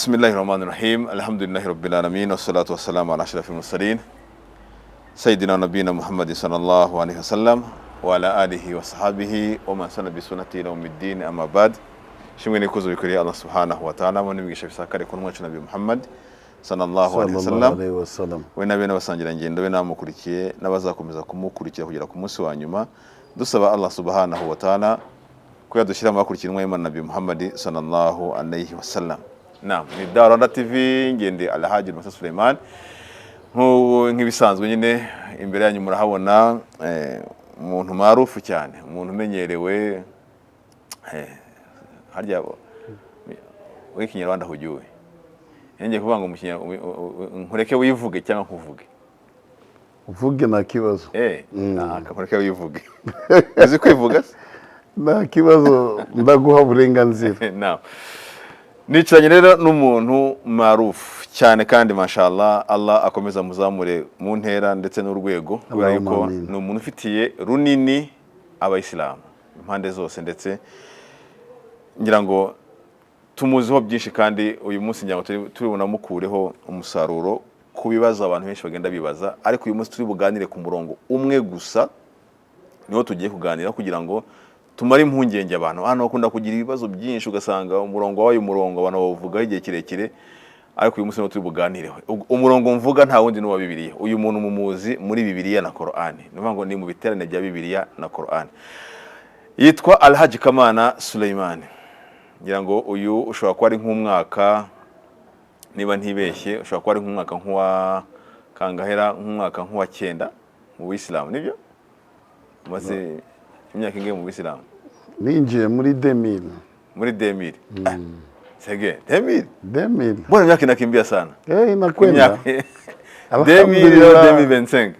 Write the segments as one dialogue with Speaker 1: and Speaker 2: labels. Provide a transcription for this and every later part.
Speaker 1: Bismillahirrahmanirrahim. Alhamdulillahi rabbil alamin wassalatu wassalamu ala ashrafil mursalin sayyidina nabiyina Muhammadin sallallahu alaihi wasallam wa ala alihi wa sahbihi wa man sana bi sunnati ila yawmiddin, amma ba'd. Shimwe nikuzo bikuri Allah subhanahu wa ta'ala mu nimigisha bisakare ko n'umwacu nabi Muhammad sallallahu alaihi wasallam we nabe n'abasangira ngendo be namukurikiye n'abazakomeza kumukurikira kugera ku munsi wa nyuma, dusaba Allah subhanahu wa ta'ala ko yadushira mu bakurikirwa Imana nabi Muhammad sallallahu alaihi wasallam. Naam, ni Rwanda TV ngende Alhaji Masa Suleiman. Nk'ibisanzwe nyine imbere yanyu murahabona umuntu maarufu cyane, umuntu umenyerewe harya w'ikinyarwanda hujyuwe. Ngiye kuvuga ngo nkureke wivuge cyangwa nkuvuge.
Speaker 2: Uvuge na kibazo.
Speaker 1: Nkureke wivuge. Uzi kwivuga?
Speaker 2: Na kibazo ndaguha burenganzira.
Speaker 1: Naam. Nicaranye rero n'umuntu maarufu cyane kandi mashallah, Allah akomeza muzamure mu ntera ndetse n'urwego, kubera yuko ni umuntu ufitiye runini abayisilamu impande zose, ndetse ngira ngo tumuziho byinshi, kandi uyu munsi ngira ngo turibona mukureho umusaruro ku bibazo abantu benshi bagenda bibaza. Ariko uyu munsi turi buganire ku murongo umwe gusa, niho tugiye kuganira kugira ngo tumara impungenge abantu. Hano bakunda kugira ibibazo byinshi, ugasanga umurongo wayo abantu bavuga igihe kirekire, ariko uyu munsi no turi buganireho. Umurongo mvuga nta wundi n'uwa Bibiliya. Uyu muntu mumuzi muri Bibiliya na Qur'ani, nivuga ngo ni mu biterane bya Bibiliya na Qur'ani. Yitwa Alhaji Kamana Suleiman. Ngira ngo uyu ushobora kuba ari nk'umwaka, niba ntibeshye ushobora kuba ari nk'umwaka nk'uwa kangahera, nk'umwaka nk'uwa 9 mu Bisilamu, nibyo? Maze imyaka ingahe mu Bisilamu?
Speaker 2: Ninjiye muri 2000.
Speaker 1: Muri 2000. Sege 2000.
Speaker 2: Mbona
Speaker 1: myaka inakimbia sana.
Speaker 2: Inakwenda.
Speaker 1: 2025.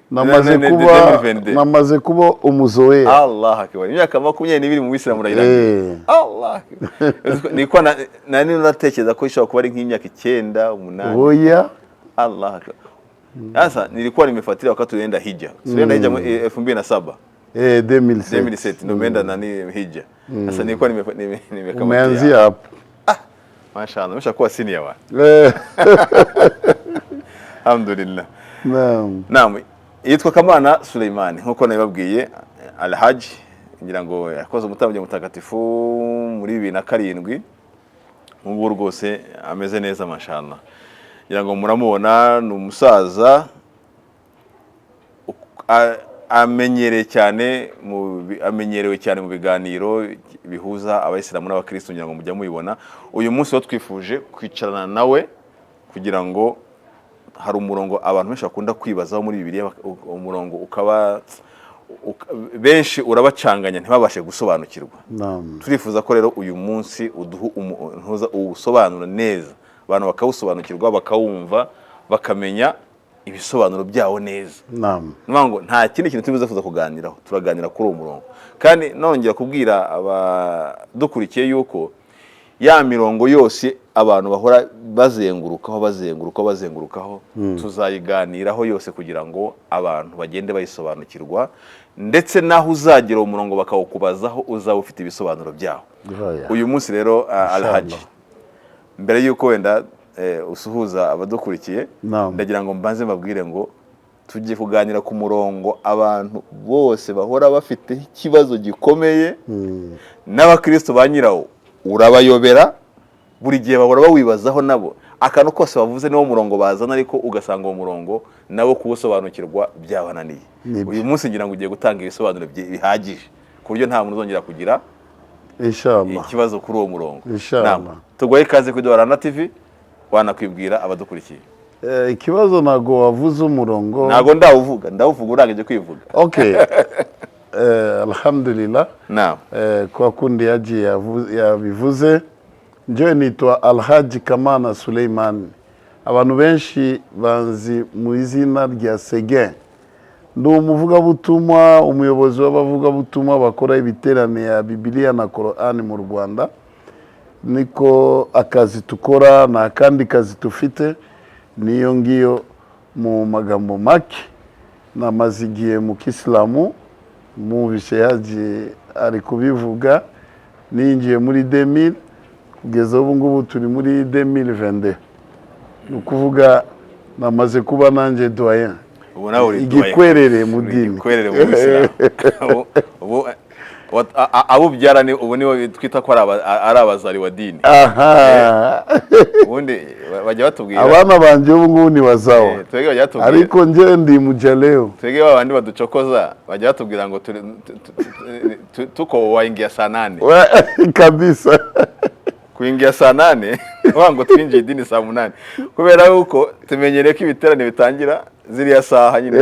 Speaker 2: Namaze kuba umuzoe.
Speaker 1: Allah akbar. Imyaka 22 mu Bisilamu urayirangiye. Allah akbar. Niko nani natekereza ko ishobora kuba ari nk'imyaka 9 8.
Speaker 2: Oya.
Speaker 1: Allah akbar. Sasa nilikuwa nimefuatilia wakati tulienda hija. Tulienda hija 2007.
Speaker 2: 2007
Speaker 1: ndo meenda nani hija. Sasa nilikuwa nimekamatia.
Speaker 2: Umeanzia hapo.
Speaker 1: Mashaallah, nimeshakuwa senior wa. Alhamdulillah. Naam. Yitwa Kamana Suleiman, nkuko nabibabwiye. Alhaji ngira ngo yakoze umutambyi mutagatifu muri 2007. Ubu rwose ameze neza mashaallah. Ngira ngo muramubona ni umusaza amenyerewe cyane mu biganiro bihuza abayisilamu n'abakristo, ngira ngo mujya muyibona. Uyu munsi wo twifuje kwicarana nawe kugira ngo hari umurongo abantu benshi bakunda kwibazaho muri Bibiliya, umurongo ukaba benshi urabacanganya ntibabashe gusobanukirwa. Turifuza ko rero uyu munsi usobanura neza, abantu bakawusobanukirwa, bakawumva, bakamenya ibisobanuro byawo neza. Ngo nta kindi kintu tubizafuza kuganiraho, turaganira kuri uwo murongo. Kandi nongera kubwira abadukurikiye yuko ya mirongo yose abantu bahora bazengurukaho tuzayiganiraho yose kugira ngo abantu bagende bayisobanukirwa, ndetse naho uzagira umurongo bakawukubazaho uzaba ufite ibisobanuro byawo. Uyu munsi rero Alhaji, mbere yuko wenda usuhuza abadukurikiye, ndagira ngo mbanze mbabwire ngo tugiye kuganira ku murongo abantu bose bahora bafite ikibazo gikomeye, n'abakristo ba nyirawo urabayobera, buri gihe bahora bawibazaho nabo. Akantu kose bavuze niwo murongo bazana, ariko ugasanga uwo murongo nabo kuwusobanukirwa byabananiye. Uyu munsi ngira ngo ugiye gutanga ibisobanuro bihagije ku buryo nta muntu uzongera kugira
Speaker 2: inshallah
Speaker 1: ikibazo kuri uwo murongo.
Speaker 2: Inshallah.
Speaker 1: Tugoye kaze kuri Rwanda TV, wanakwibwira abadukurikiye.
Speaker 2: Ikibazo nago wavuze umurongo.
Speaker 1: Nago ndawuvuga urangije kwivuga.
Speaker 2: Okay. Alhamdulillah.
Speaker 1: Naam.
Speaker 2: Kwa kundi yabivuze, nje nitwa Alhaji Kamana Suleiman. Abantu benshi banzi mu izina rya Sege. Ndi umuvugabutumwa, umuyobozi w'abavugabutumwa bakora ibiterane ya Bibiliya na Qur'ani mu Rwanda. Niko akazi tukora na kandi kazi tufite, niyo ngiyo mu magambo make. Namazigiye mu Kisilamu, mu bishayaji ari kubivuga, ninjiye muri 2000 kugeza ubu ngubu turi muri 2022 ni ukuvuga namaze kuba nanjye doyen igikwerere mu dini
Speaker 1: abo byara ni ubu nibo twita ko ari abazari wa dini. Ubundi bajya batubwira
Speaker 2: abana banje ubu ngubu ni bazawa ariko nje ndi mujaleo
Speaker 1: twege babandi baducokoza bajya batubwira ngo tuko waingia saa 8
Speaker 2: kabisa
Speaker 1: kuingia saa 8 wango twinjiye idini saa 8 kubera yuko tumenyereye ko ibiterane bitangira ziriya saha nyine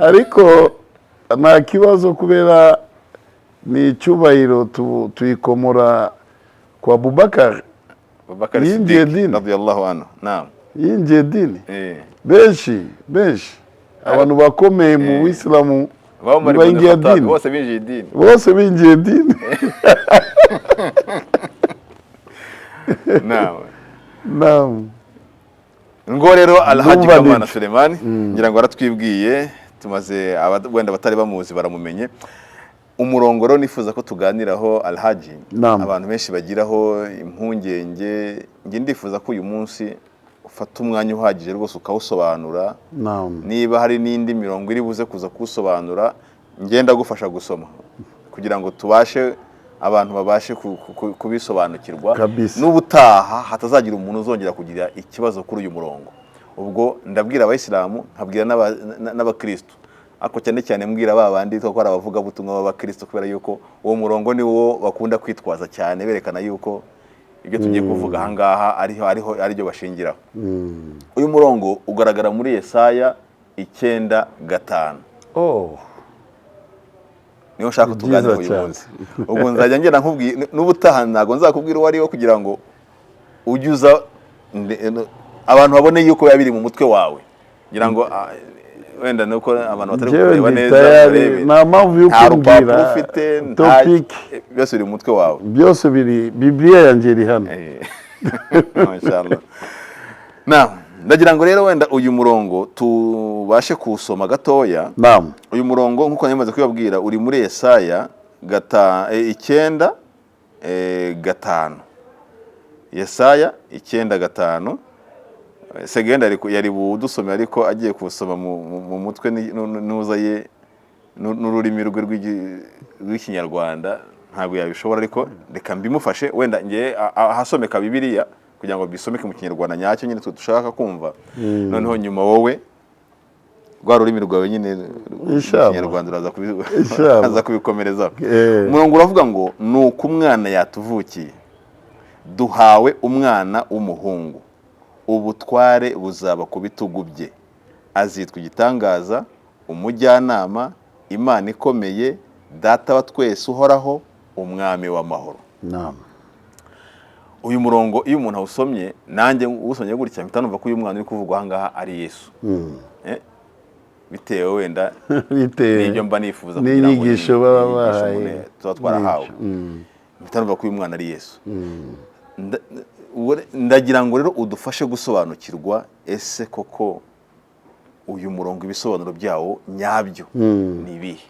Speaker 2: ariko nta kibazo kubera ni icyubahiro tuyikomora kwa Abubakar
Speaker 1: Siddiq radiyallahu anhu. Naam,
Speaker 2: yinjiye dini benshi abantu bakomeye mu Islamu
Speaker 1: baingiye dini bose binjiye dini
Speaker 2: naam
Speaker 1: ngo rero Alhaji Kamana Suleiman ngira ngo aratwibwiye tumaze wenda batari bamuzi baramumenye umurongo rero nifuza ko tuganiraho Alhaji abantu benshi bagiraho impungenge nge ndifuza ko uyu munsi ufata umwanya uhagije rwose ukawusobanura niba hari n'indi mirongo iri buze kuza kusobanura ngenda gufasha gusoma kugira ngo tubashe abantu babashe kubisobanukirwa n'ubutaha hatazagira umuntu uzongera kugira ikibazo kuri uyu murongo. Ubwo ndabwira abayisilamu nkabwira n'abakristo ako cyane cyane mbwira babandi ko ari abavuga butumwa b'abakristo kubera yuko uwo murongo ni wo bakunda kwitwaza cyane berekana yuko ibyo tugiye kuvuga ahangaha ariho bashingiraho. Uyu murongo ugaragara muri Yesaya 9:5. Niyo nshaka tuganira uyu munsi. Ubwo nzajya ngenda nkubwira n'ubutaha ntago nzakubwira uwo ari wo kugira ngo ujyuza abantu babone yuko yabiri mu mutwe wawe ngira ngo wenda nuko abantu batari kureba neza
Speaker 2: na mpamvu yo kumbwira topic
Speaker 1: byose biri mu mutwe wawe
Speaker 2: byose biri Biblia yanjye iri hano
Speaker 1: mashallah. Ndagira ngo rero wenda uyu murongo tubashe kusoma gatoya. Uyu murongo nkuko namaze kwibabwira uri muri Yesaya 9:5. Yesaya 9:5. Segenda yari budusomye ariko agiye kusoma mu mutwe nuzaye n'ururimi rw'ikinyarwanda ntabwo yabishobora ariko reka mbimufashe wenda ngiye ahasomeka Bibiliya kugira ngo bisomeke mu kinyarwanda nyacyo nyine dushaka kumva noneho nyuma wowe rwa rurimi rwawe nyine ikinyarwanda uraza kubikomereza. Umurongo uravuga ngo nuko umwana yatuvukiye duhawe umwana w'umuhungu ubutware buzaba ku bitugu bye azitwa igitangaza umujyanama Imana ikomeye data wa twese uhoraho umwami w'amahoro. Uyu murongo iyo umuntu awusomye nanjye usomye gutya mpita numva ko uyu mwana uri kuvugwa ahangaha ari Yesu. Bitewe wenda n'ibyo mba nifuza kugira ngo
Speaker 2: n'inyigisho baba bahaye
Speaker 1: twarahawe mpita numva ko uyu mwana ari Yesu. Ndagira ngo rero udufashe gusobanukirwa ese koko uyu murongo ibisobanuro byawo nyabyo ni ibihe.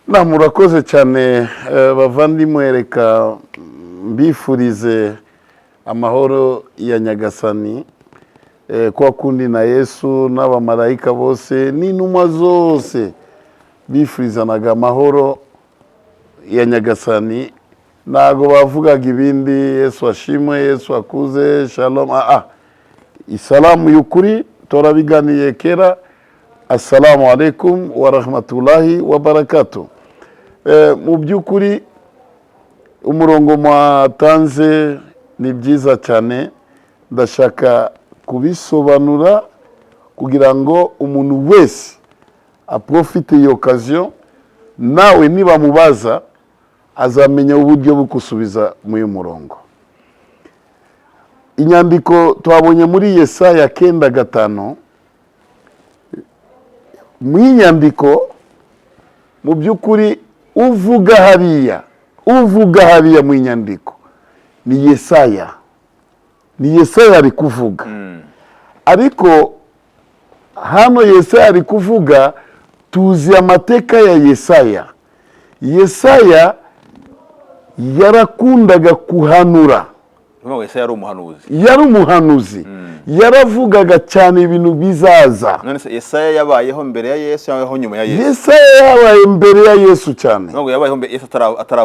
Speaker 2: Murakoze cyane bavandimwe reka mbifurize amahoro ya Nyagasani kwa kundi na Yesu n'abamarayika bose n'intumwa zose bifurizanaga amahoro ya Nyagasani ntago bavugaga ibindi Yesu ashimwe Yesu akuze shalom isalamu y'ukuri torabiganiye kera assalamu alaikum wa rahmatullahi wa barakatuh. Mu by'ukuri umurongo mwatanze ni byiza cyane ndashaka kubisobanura kugira ngo umuntu wese aprofite iyo occasion nawe niba mubaza azamenya uburyo bwo kusubiza mu uyu murongo. Inyandiko twabonye muri Yesaya 9:5 mu inyandiko mu by'ukuri uvuga hariya mu inyandiko ni Yesaya ari kuvuga ariko hano Yesaya ari kuvuga tuzi amateka ya Yesaya yarakundaga kuhanura.
Speaker 1: Yesaya yari umuhanuzi.
Speaker 2: Yari umuhanuzi. Yaravugaga cyane ibintu bizaza.
Speaker 1: None se Yesaya yabayeho mbere ya Yesu yabayeho nyuma ya Yesu?
Speaker 2: Yesaya yabaye mbere ya Yesu cyane.
Speaker 1: Nubwo yabayeho mbere Yesu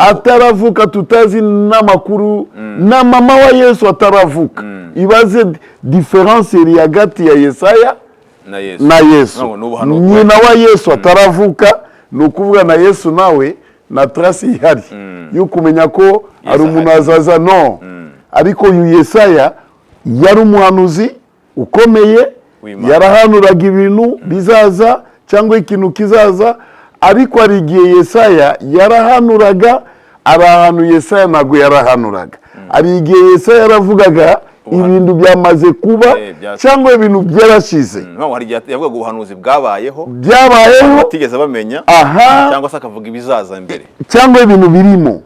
Speaker 2: ataravuka, tutazi n'amakuru, na mama wa Yesu ataravuka. Ibaze difference iri hagati ya Yesaya na Yesu. Nyina wa Yesu ataravuka, nukuvuga na Yesu nawe na trace ihari yo kumenya ko ari umuntu azaza. No, ariko uyu Yesaya yari umuhanuzi ukomeye, yarahanuraga ibintu bizaza cyangwa ikintu kizaza. Ariko ari igihe Yesaya yarahanuraga, ari ahantu Yesaya ntabwo yarahanuraga. Ari igihe Yesaya yaravugaga ibintu byamaze kuba cyangwa ibintu byarashize.
Speaker 1: Hari igihe yavugaga ubuhanuzi bwabayeho batigeze bamenya, cyangwa se akavuga ibizaza imbere,
Speaker 2: cyangwa ibintu birimo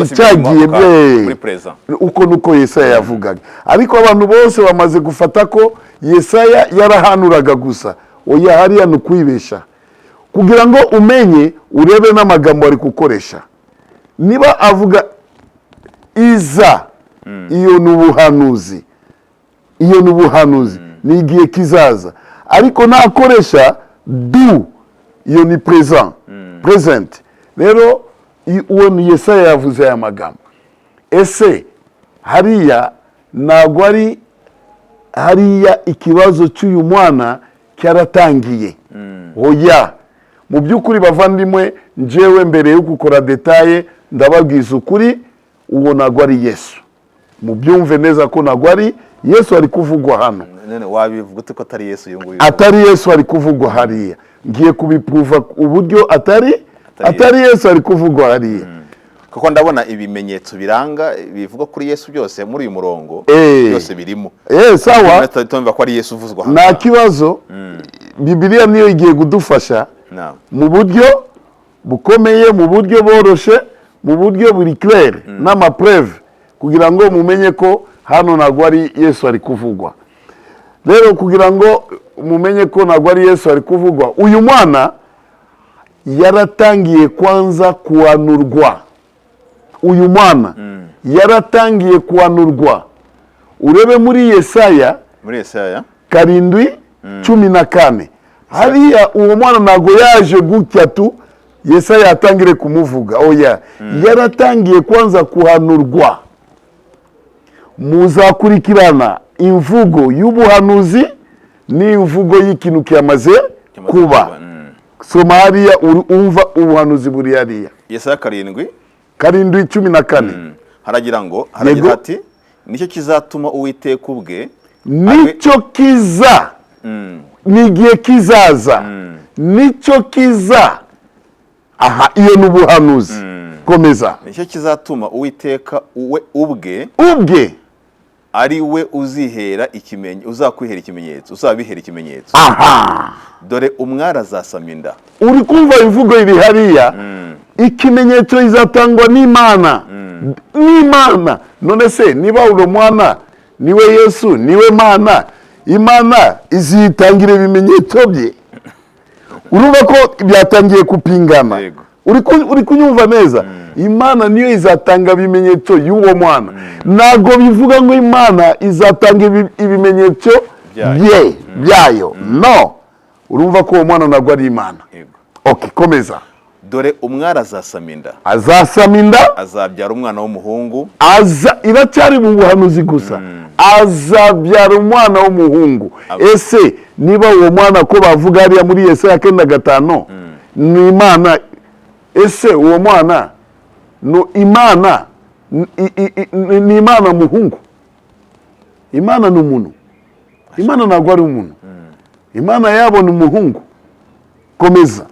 Speaker 2: cyagiye muri present. Uko nuko Yesaya yavugaga. Ariko abantu bose bamaze gufata ko Yesaya yarahanuraga gusa. Oya, hariya ni ukwibesha. Kugira ngo umenye, urebe n'amagambo ari gukoresha. Niba avuga iza, iyo ni ubuhanuzi. Iyo ni ubuhanuzi, ni igihe kizaza. Ariko nakoresha du, iyo ni present. Rero uwo ni Yesaya yavuze aya magambo. Ese hariya ntabwo ari hariya ikibazo cy'uyu mwana cyaratangiye? Oya, mu by'ukuri bavandimwe, njyewe mbere yo gukora detaye ndababwiza ukuri, uwo ntabwo ari Yesu. Mubyumve neza ko ntabwo ari Yesu ari kuvugwa hano.
Speaker 1: None wabivuga ute ko atari Yesu uyu nguyu?
Speaker 2: Atari Yesu ari kuvugwa hariya. Ngiye kubipuva uburyo atari Yesu ari kuvugwa hariya.
Speaker 1: Kuko ndabona ibimenyetso biranga bivuga kuri Yesu byose muri uyu murongo byose birimo.
Speaker 2: Sawa,
Speaker 1: tumva ko ari Yesu uvuzwa hano.
Speaker 2: Nta kibazo. Bibiliya niyo igiye kudufasha mu buryo bukomeye, mu buryo boroshe, mu buryo buri clair n'amapreve, kugira ngo mumenye ko hano ntabwo ari Yesu ari kuvugwa. Rero kugira ngo mumenye ko ntabwo ari Yesu ari kuvugwa, uyu mwana yaratangiye kwanza kuhanurwa. Uyu mwana yaratangiye kuhanurwa. Urebe muri Yesaya 7:14. Hariya uwo mwana ntabwo yaje gutya tu Yesaya atangire kumuvuga. Oya, yaratangiye kwanza kuhanurwa. Muzakurikirana imvugo y'ubuhanuzi n'imvugo y'ikintu cyamaze kuba. Soma hariya umva ubuhanuzi buri hariya.
Speaker 1: Yesaya 7:14 haragira ngo, haragira ati, nicyo kizatuma Uwiteka ubwe,
Speaker 2: nicyo kiza, n'igihe kizaza, nicyo kiza. Aha, iyo ni ubuhanuzi. Komeza.
Speaker 1: Nicyo kizatuma Uwiteka ubwe ari we uzihera ikimenyetso, uzakwihera ikimenyetso, uzabihera ikimenyetso. Dore umwari azasama inda.
Speaker 2: Uri kumva imvugo iri hariya? Ikimenyetso izatangwa n'Imana. N'Imana. None se niba uri mwana, niwe Yesu, niwe Mana, Imana izitangira ibimenyetso bye. Urumva ko byatangiye kupingana. Uri kunyumva neza? Imana niyo izatanga ibimenyetso y'uwo mwana. Ntabwo bivuga ngo Imana izatanga ibimenyetso byayo. No. Urumva ko uwo mwana ntabwo ari Imana. Okay, komeza.
Speaker 1: Dore umwari azasama inda.
Speaker 2: Azasama inda.
Speaker 1: Azabyara umwana w'umuhungu.
Speaker 2: Iracyari mu buhanuzi gusa. Azabyara umwana w'umuhungu. Ese niba uwo mwana ko bavuga hariya muri Yesaya 9:5 ni Imana, ese uwo mwana no Imana ni Imana muhungu? Imana ni umuntu. Imana ntabwo ari umuntu. Imana yabona umuhungu. Komeza.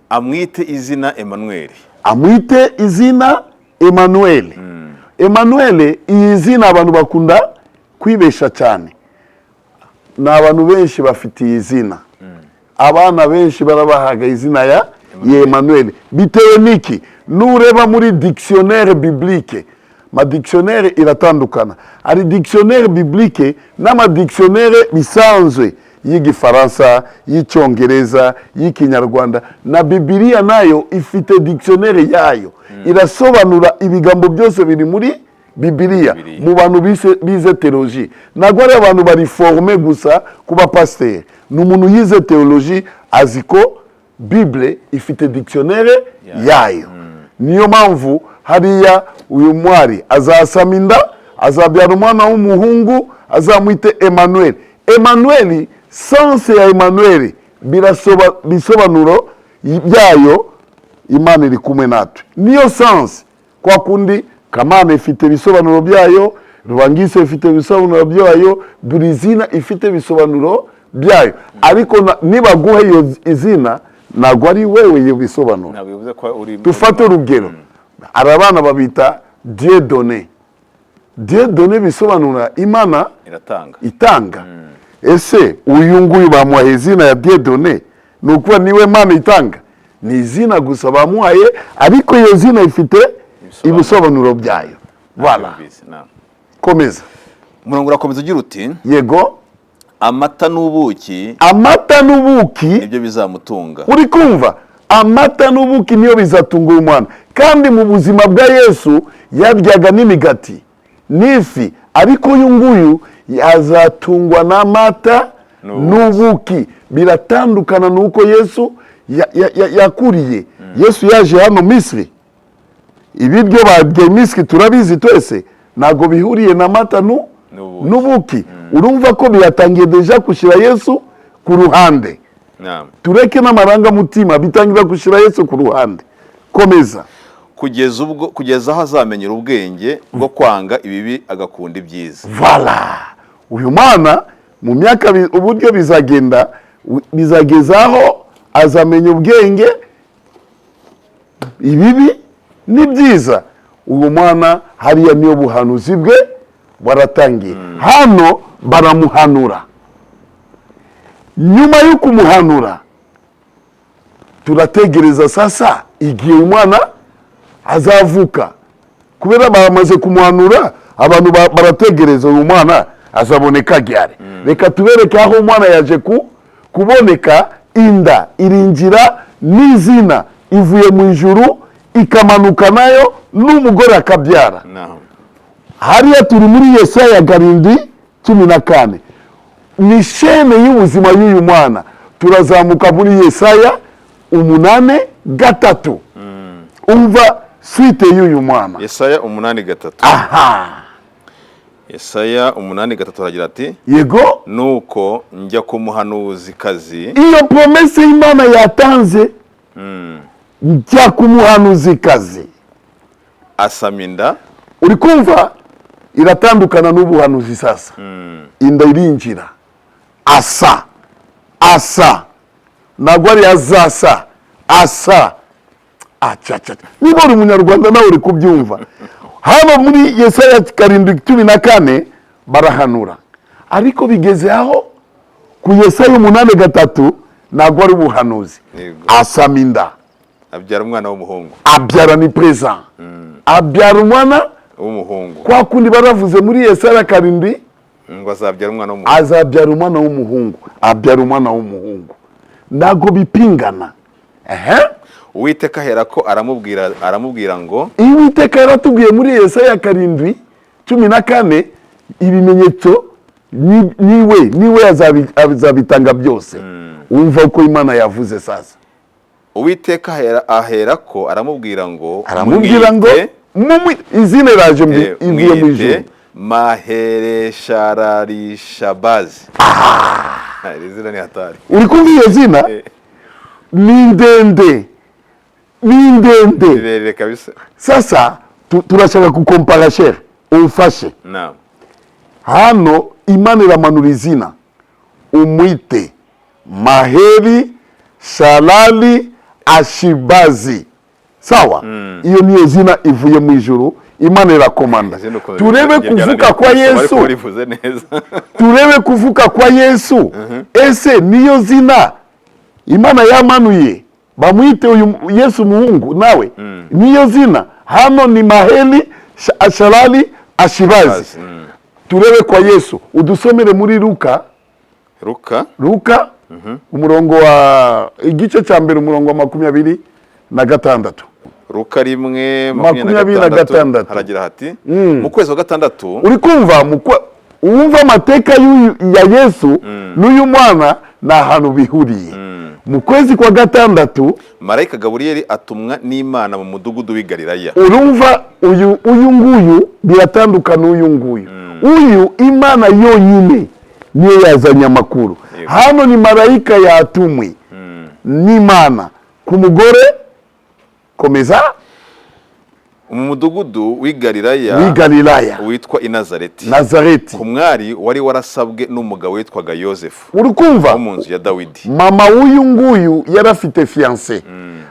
Speaker 1: Amwite izina Emmanuel.
Speaker 2: Amwite izina Emmanuel. Emmanuel, iyi zina abantu bakunda kwibesha cyane. Na abantu benshi bafite iyi zina. Abana benshi barabahaga izina ya Emmanuel. Bitewe niki? Nureba muri dictionnaire biblique. Ma dictionnaire iratandukana. Ari dictionnaire biblique n'ama dictionnaire bisanzwe y'igifaransa, y'icyongereza, y'ikinyarwanda, na Bibiliya nayo ifite dictionnaire yayo irasobanura ibigambo byose biri muri Bibiliya mu bantu bize theologie. Ntabwo ari abantu bari forme gusa kuba pasteur, n'umuntu yize theologie aziko Bible ifite dictionnaire yayo. Niyo mpamvu hariya uyu mwari azasama inda, azabyara umwana w'umuhungu, azamwite Emmanuel. Emmanuel, sense ya Emmanuel bisobanuro byayo, Imana iri kumwe natwe. Niyo sense kwa kundi Kamana ifite bisobanuro byayo, Rubangise ifite bisobanuro byayo, buri zina ifite bisobanuro byayo. Ariko niba guhe iyo izina ntabwo ari wewe iyo bisobanuro. Tufate urugero, hari abana babita Dieu donné. Dieu donné bisobanura Imana itanga. Ese uyu nguyu bamuhaye izina ya Dieu donné, nukuba niwe Mana itanga? Ni izina gusa bamuhaye, ariko iyo zina ifite ibisobanuro byayo. Voilà. Komeza.
Speaker 1: Umurongo urakomeza ugira uti,
Speaker 2: yego,
Speaker 1: amata n'ubuki
Speaker 2: ibyo
Speaker 1: bizamutunga.
Speaker 2: Uri kumva? Amata n'ubuki niyo bizatunga uyu mwana. Kandi mu buzima bwa Yesu yaryaga n'imigati n'ifi, ariko uyu nguyu yazatungwa n'amata n'ubuki. Biratandukana nuko Yesu yakuriye. Yesu yaje hano Misiri, ibiryo barya Misiri turabizi twese, ntago bihuriye na mata n'ubuki. Urumva ko biyatangiye deja kushira Yesu ku ruhande. Tureke n'amarangamutima, bitangira gushira Yesu ku ruhande. Komeza.
Speaker 1: Kugeza aho azamenyera ubwenge bwo kwanga ibibi agakunda ibyiza.
Speaker 2: Voilà. Uyu mwana mu myaka uburyo bizagezaho azamenya ubwenge, ibibi n'ibyiza. Uyu mwana hariya niyo buhanuzi bwe baratangiye. Hano baramuhanura. Nyuma yo kumuhanura turategereza sasa igihe umwana azavuka. Kubera bamaze kumuhanura, abantu barategereza uyu mwana azaboneka ryari. Reka tubereke aho umwana yaje kuboneka. Inda irinjira n'izina ivuye mu ijuru ikamanuka nayo n'umugore akabyara. Hariya turi muri Yesaya 7:14. Ni shene y'ubuzima y'uyu mwana. Turazamuka muri Yesaya 8:3. Umva suite y'uyu mwana.
Speaker 1: Yesaya 8:3.
Speaker 2: Aha.
Speaker 1: Yesaya 8:3 aragira ati,
Speaker 2: yego,
Speaker 1: nuko njya ku muhanuzikazi.
Speaker 2: Iyo promesse Imana yatanze, njya ku muhanuzikazi
Speaker 1: asama inda.
Speaker 2: Uri kumva? Iratandukana n'ubuhanuzi sasa. Inda irinjira. Asa. Ntabwo ari azasa. Asa. Acha. Niba uri umunyarwanda nawe uri kubyumva. Hano muri Yesaya 7:14 barahanura. Ariko bigeze aho ku Yesaya 8:3 ntabwo ari ubuhanuzi. Asama inda.
Speaker 1: Abyara umwana w'umuhungu.
Speaker 2: Abyara ni present. Abyara umwana
Speaker 1: w'umuhungu.
Speaker 2: Kwa kundi baravuze muri Yesaya 7
Speaker 1: ngo azabyara umwana w'umuhungu.
Speaker 2: Azabyara umwana w'umuhungu. Abyara umwana w'umuhungu. Ntabwo bipingana.
Speaker 1: Uwiteka aherako aramubwira ngo,
Speaker 2: Uwiteka yaratubwiye muri Yesaya 7:14 ibimenyetso niwe azabitanga byose. Umva uko Imana yavuze sasa.
Speaker 1: Uwiteka aherako aramubwira ngo
Speaker 2: izina raje ivuye mu ijuru.
Speaker 1: Maheresharalishabazi. Iri zina ni hatari.
Speaker 2: Uri kumva iyo zina? Ni ndende.
Speaker 1: Rirerire kabisa.
Speaker 2: Sasa turashaka kukompara shere. Umfashe.
Speaker 1: Naam.
Speaker 2: Hano Imana iramanura izina. Umwite Maheri Shalali Ashibazi. Sawa? Iyo niyo zina ivuye mu ijuru. Imana irakomanda. Turebe kuvuka kwa Yesu. Turebe kuvuka kwa Yesu. Ese niyo zina Imana yamanuye. Bamwite uyu Yesu muhungu nawe. Niyo zina. Hano ni Maheli Shalali Ashibazi. Turebe kwa Yesu. Udusomere muri Luka Luka umurongo wa igice cya mbere umurongo wa 26.
Speaker 1: Luka 1:26 haragira hati mu kwezi wa gatandatu.
Speaker 2: Uri kumva uwumva amateka ya Yesu n'uyu mwana na hantu bihuriye. Mu kwezi kwa gatandatu
Speaker 1: marayika Gaburiyeli atumwa n'Imana mu mudugudu w'i Galilaya.
Speaker 2: Urumva uyu nguyu biratandukana uyu nguyu. Uyu Imana yonyine niyo yazanye amakuru. Hano ni marayika yatumwe n'Imana ku mugore. Komeza.
Speaker 1: Mu mudugudu w'i Galilaya witwa Nazareti ku mwari wari warasabwe n'umugabo witwaga Yosefu.
Speaker 2: Urukumva
Speaker 1: mu nzu ya Dawidi.
Speaker 2: Mama w'uyu nguyu yarafite fiancé,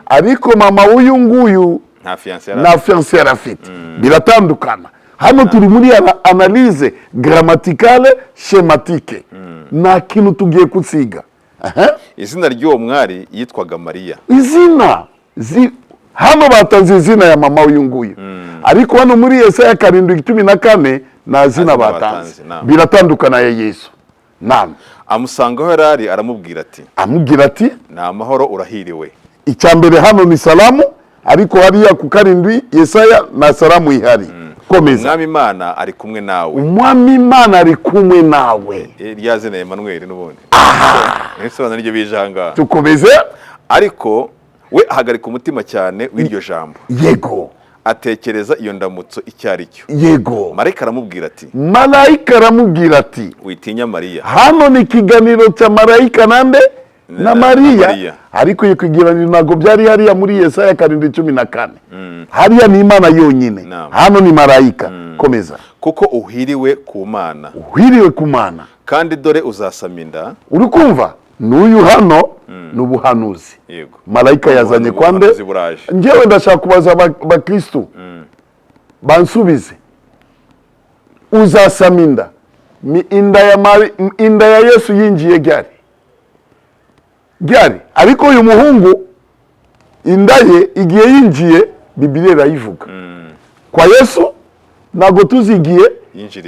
Speaker 2: ariko mama w'uyu nguyu
Speaker 1: nta
Speaker 2: fiancé yarafite. Biratandukana. Hano turi muri analyse grammaticale schématique. Na kintu tugiye kutsiga.
Speaker 1: Izina ry'uwo mwari yitwaga Mariya.
Speaker 2: Hano batanze izina ya mama w'uyu nguyu. Ariko hano muri Yesaya 7:14 na zina batanze. Biratandukana ya Yesu. Naam.
Speaker 1: Amusangaho yarari aramubwira ati na amahoro urahiriwe.
Speaker 2: Icyambere hano ni salamu, ariko hariya ku 7 Yesaya na salamu ihari. Komeza.
Speaker 1: Umwami Imana ari kumwe nawe.
Speaker 2: Umwami Imana ari kumwe nawe.
Speaker 1: Ryazina Emmanuel n'ubundi. Nsobanura n'iryo bijanga.
Speaker 2: Tukomeze.
Speaker 1: Ariko we ahagarika umutima cyane w'iryo jambo.
Speaker 2: Yego.
Speaker 1: Atekereza iyo ndamutso icyari cyo.
Speaker 2: Yego.
Speaker 1: Marayika aramubwira ati witinya Mariya.
Speaker 2: Hano ni kiganiro cya marayika nande na Mariya. Ariko iyo kiganiro nago byari hariya muri Yesaya 7:14. Hariya ni Imana yonyine. Hano ni marayika. Komeza.
Speaker 1: Kuko uhiriwe ku Mana.
Speaker 2: Kandi
Speaker 1: dore uzasaminda.
Speaker 2: Urukumva? N'uyu hano n'ubuhanuzi.
Speaker 1: Yego.
Speaker 2: Marayika yazanye kwande. Njewe ndashaka kubaza abakristo. Bansubize. Uzasaminda. Inda ya Yesu yinjiye gari. Ariko uyu muhungu inda ye igiye yinjiye Bibiliya irayivuga. Kwa Yesu nago tuzigiye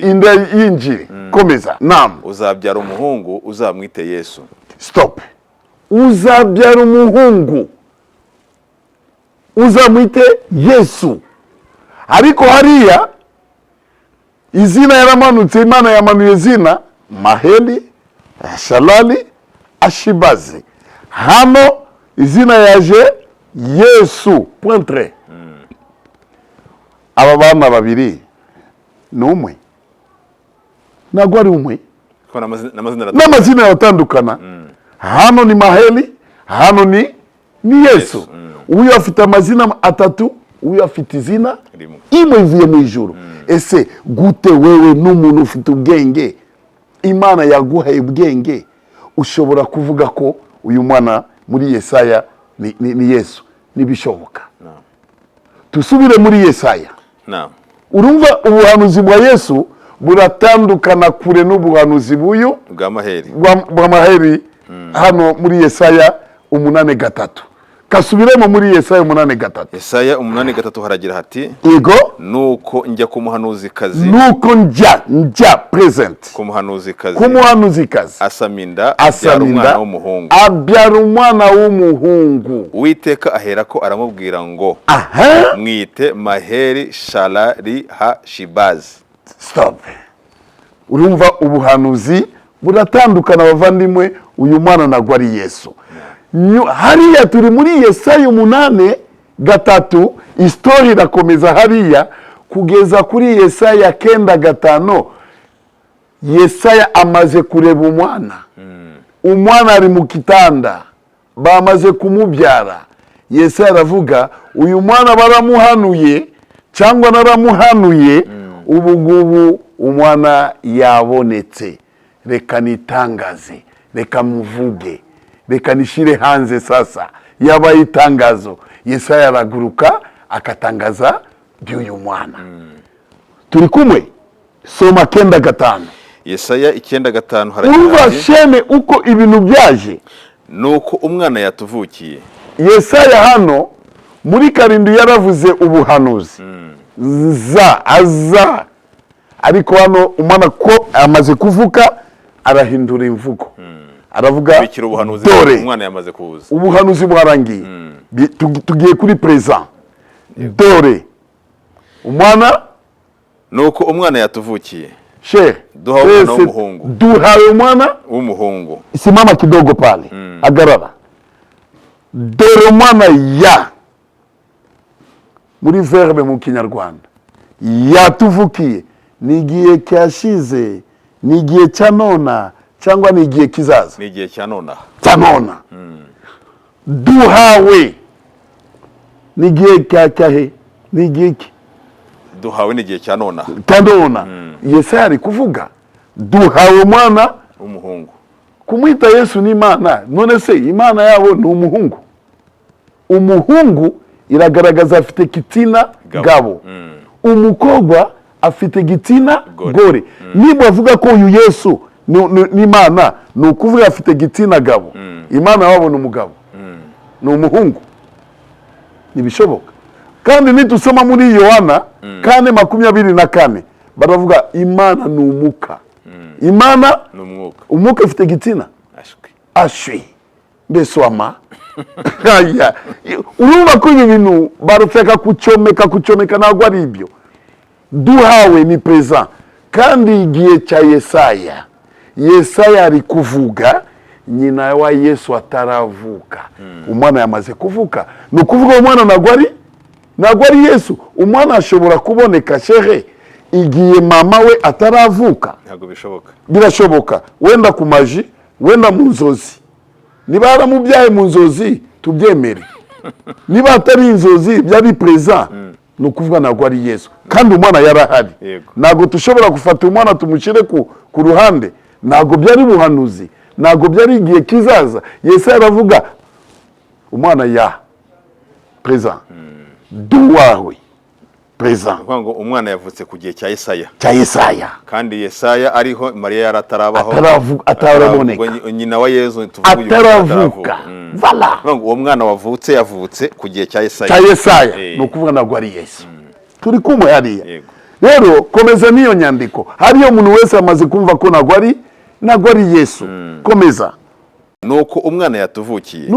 Speaker 2: inda yinjire. Komeza. Naam.
Speaker 1: Uzabyara umuhungu uzamwite Yesu.
Speaker 2: Stop. Uzabyara umuhungu uzamwite Yesu. Ariko hariya izina yaramanutse, Imana yamanuye izina Maheli, Shalali, Ashibazi. Hano izina yaje Yesu. Pointre. Aba bana babiri ni umwe. Ntabwo ari umwe. N'amazina yatandukana. Hano ni Maheli, hano ni Yesu. Uyu afite amazina atatu, uyu afite izina imwe ivuye mu ijuru. Ese gute wewe n'umuntu ufite ubwenge, Imana yaguhaye ubwenge, ushobora kuvuga ko uyu mwana muri Yesaya ni Yesu? Nibishoboka. Tusubire muri Yesaya. Urumva ubuhanuzi bwa Yesu buratandukana kure n'ubuhanuzi buyu bwa Maheli. Hano muri Yesaya 8:3. Kasubiremo muri Yesaya 8:3.
Speaker 1: Yesaya 8:3 haragira hati
Speaker 2: Yego.
Speaker 1: Nuko njya ku muhanuzikazi.
Speaker 2: Nuko njya present.
Speaker 1: Ku muhanuzikazi. Asaminda abyara umwana w'umuhungu. Uwiteka aherako aramubwira ngo mwite Maheli Shalali ha Shibazi.
Speaker 2: Stop. Urumva ubuhanuzi buratandukana bavandimwe. Uyu mwana nagwa ari Yesu. Hariya turi muri Yesaya 8:3. Histori irakomeza hariya kugeza kuri Yesaya 9:5. Yesaya amaze kureba umwana ari mu kitanda, bamaze kumubyara. Yesaya aravuga uyu mwana baramuhanuye cyangwa naramuhanuye, ubu ngubu umwana yabonetse. Reka nitangaze, reka muvuge, reka nishire hanze sasa. Yabaye itangazo. Yesaya araguruka akatangaza by'uyu mwana. Turi kumwe? Soma 9:5.
Speaker 1: Yesaya 9:5
Speaker 2: haragira shene uko ibintu byaje.
Speaker 1: Nuko umwana yatuvukiye.
Speaker 2: Yesaya hano muri 7 yaravuze ubuhanuzi. Aza. Ariko hano umwana ko amaze kuvuka arahindura imvugo aravuga
Speaker 1: bikira ubuhanuzi
Speaker 2: dore
Speaker 1: umwana yamaze kuza
Speaker 2: ubuhanuzi bwarangiye tugiye kuri present dore umwana
Speaker 1: nuko umwana yatuvukiye
Speaker 2: she
Speaker 1: duhawe umwana w'umuhungu
Speaker 2: duhawe umwana
Speaker 1: w'umuhungu
Speaker 2: simama kidogo pale agarara dore umwana ya muri verbe mu kinyarwanda yatuvukiye ni igihe cyashize ni igihe cya nona cyangwa ni igihe kizaza
Speaker 1: ni igihe cya nona
Speaker 2: duhawe ni igihe cyahe ni igihe ki
Speaker 1: duhawe ni igihe cya nona
Speaker 2: Yesaya ari kuvuga duhawe umwana
Speaker 1: w'umuhungu
Speaker 2: kumwita Yesu ni Imana none se Imana yabo ni umuhungu umuhungu iragaragaza afite kitina gabo umukobwa afite gitina gore niba avuga ko uyu Yesu ni Imana ni ukuvuga afite gitina gabo Imana yabo ni umugabo ni umuhungu nibishoboka kandi nitusoma muri Yohana 4:24 baravuga Imana ni umuka Imana
Speaker 1: ni umwuka
Speaker 2: umuka afite gitina ashwi mbese wama urumva ko ibi bintu barufeka kucomeka ntabwo ari ibyo duhawe ni present kandi igihe cya Yesaya ari kuvuga nyina wa Yesu ataravuka umwana yamaze kuvuka ni ukuvuga umwana ntabwo ari Yesu umwana ashobora kuboneka shehe igihe mama we ataravuka
Speaker 1: ntabwo bishoboka
Speaker 2: birashoboka wenda ku maji wenda mu nzozi niba yaramubyaye mu nzozi tubyemere niba atari inzozi byari present ni ukuvuga ntabwo ari Yesu kandi umwana yarahari ntabwo dushobora gufata umwana tumushyire ku ruhande ntabwo byari buhanuzi ntabwo byari igihe kizaza Yesaya aravuga umwana ya present duwawe present
Speaker 1: ngo umwana yavutse ku gihe cya
Speaker 2: Yesaya
Speaker 1: kandi Yesaya ariho Mariya yaratarabaho
Speaker 2: ataraboneka
Speaker 1: nyina wa Yesu
Speaker 2: ataravuka vala
Speaker 1: uwo mwana yavutse ku gihe cya
Speaker 2: Yesaya ni ukuvuga ntabwo ari Yesu turi kumwe hariya rero komeza niyo nyandiko hariyo umuntu wese amaze kumva ko ntabwo ari Yesu komeza
Speaker 1: nuko umwana yatuvukiye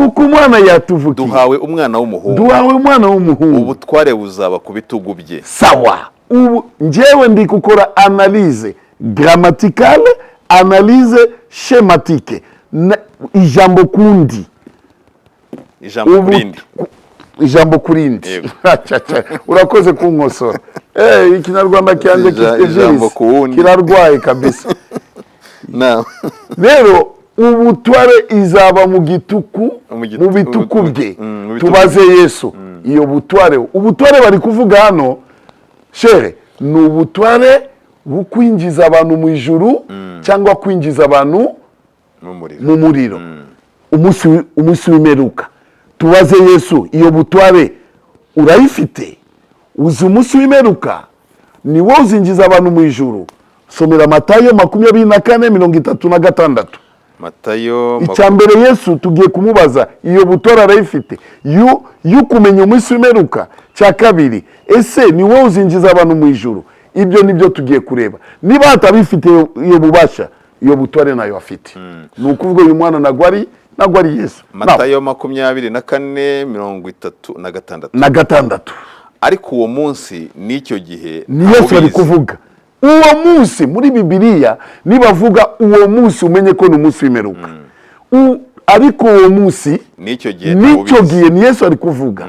Speaker 2: duhawe
Speaker 1: umwana w'umuhungu ubutware buzaba ku bitugu bye
Speaker 2: sawa ubu njyewe ndi gukora analyse grammaticale analyse schématique ijambo kurindi urakoze kunkosora ikinyarwanda cyanjye kirarwaye kabisa rero ubutware izaba mu bituku bye tubaze Yesu iyo ubutware bari kuvuga hano shere ni ubutware bukwinjiza abantu mu ijuru cyangwa kwinjiza abantu mu muriro umunsi w'imperuka tubaze Yesu iyo butware urayifite uzi umunsi w'imperuka ni wowe uzinjiza abantu mu ijuru somera Matayo 24:36
Speaker 1: Matayo
Speaker 2: icyambere Yesu tugiye kumubaza iyo butware arayifite y'ukumenya umunsi w'imperuka cya kabiri ese ni wowe uzinjiza abantu mu ijuru ibyo nibyo tugiye kureba niba atabifite iyo bubasha iyo butware nayo afite ni ukuvuga uyu mwana ntabwo ari Yesu
Speaker 1: Matayo 24:36 ariko uwo munsi n'icyo gihe
Speaker 2: ni Yesu ari kuvuga uwo munsi muri Bibiliya nibavuga uwo munsi umenye ko ni umunsi w'imperuka ariko uwo munsi
Speaker 1: n'icyo gihe
Speaker 2: ni Yesu ari kuvuga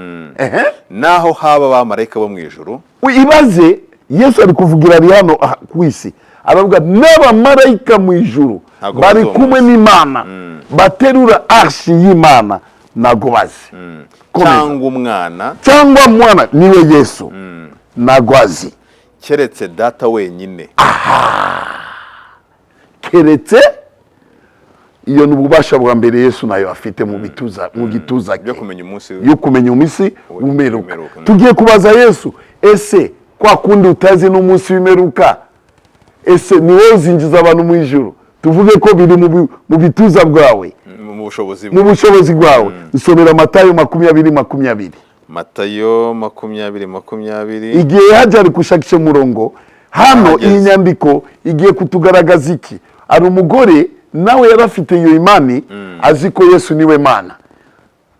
Speaker 1: naho haba abamarayika bo mu ijuru
Speaker 2: ibaze Yesu ari kuvugira ari hano ku isi aravuga n'abamarayika mu ijuru bari kumwe n'Imana baterura arshi y'Imana ntago bazi cyangwa umwana niwe Yesu ntago azi
Speaker 1: keretse data wenyine
Speaker 2: keretse iyo ni ububasha bwa mbere Yesu nayo afite mu gituza
Speaker 1: cye
Speaker 2: yo kumenya umunsi w'imperuka tugiye kubaza Yesu ese kwa kundi utazi n'umunsi w'imperuka ese ni wowe uzinjiza abantu mu ijuru tuvuge ko biri mu bituza bwawe mu bushobozi bwawe isomera Matayo 20:20
Speaker 1: Matayo 20:20
Speaker 2: igihe hajya ari gushakisha umurongo hano iyi nyandiko igiye kutugaragaza iki ari umugore nawe yarafite iyo imani azi ko Yesu niwe Mana,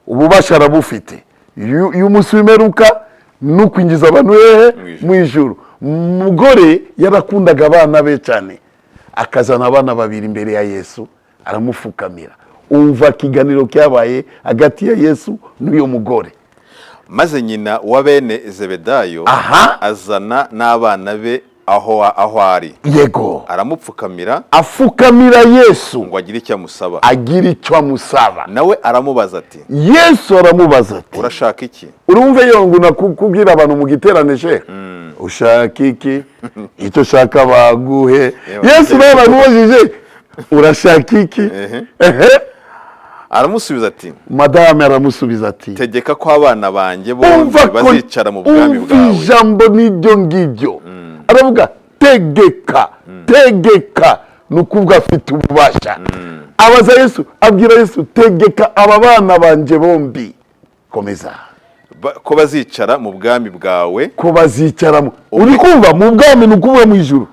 Speaker 2: ububasha arabufite y'umunsi w'imperuka no kwinjiza abantu hehe mu ijuru. Umugore yarakundaga abana be cyane, akazana abana babiri imbere ya Yesu aramufukamira. Umva ikiganiro cyabaye hagati ya Yesu n'uyo mugore.
Speaker 1: Maze nyina wa bene Zebedayo azana n'abana be aho ari.
Speaker 2: Yego.
Speaker 1: Aramupfukamira,
Speaker 2: afukamira Yesu
Speaker 1: ngo agire icyo amusaba.
Speaker 2: Agira icyo amusaba.
Speaker 1: Nawe aramubaza ati,
Speaker 2: Yesu aramubaza ati,
Speaker 1: urashaka iki?
Speaker 2: Urumve yongo nakubwira abantu mu giterane she. Ushaka iki? Icyo shaka baguhe. Yesu nawe aramubajije, urashaka iki?
Speaker 1: Aramusubiza ati,
Speaker 2: Madame aramusubiza ati,
Speaker 1: tegeka ko abana banjye bombi bazicara mu bwami bwawe.
Speaker 2: Ijambo n'iryo ngiryo. Aravuga tegeka, tegeka, nukuvuga afite ububasha. Abaza Yesu, abwira Yesu, tegeka aba bana banjye bombi. Komeza.
Speaker 1: Ko bazicara mu bwami bwawe.
Speaker 2: Ko bazicaramo. Uri kumva mu bwami nukuvuga mu ijuru.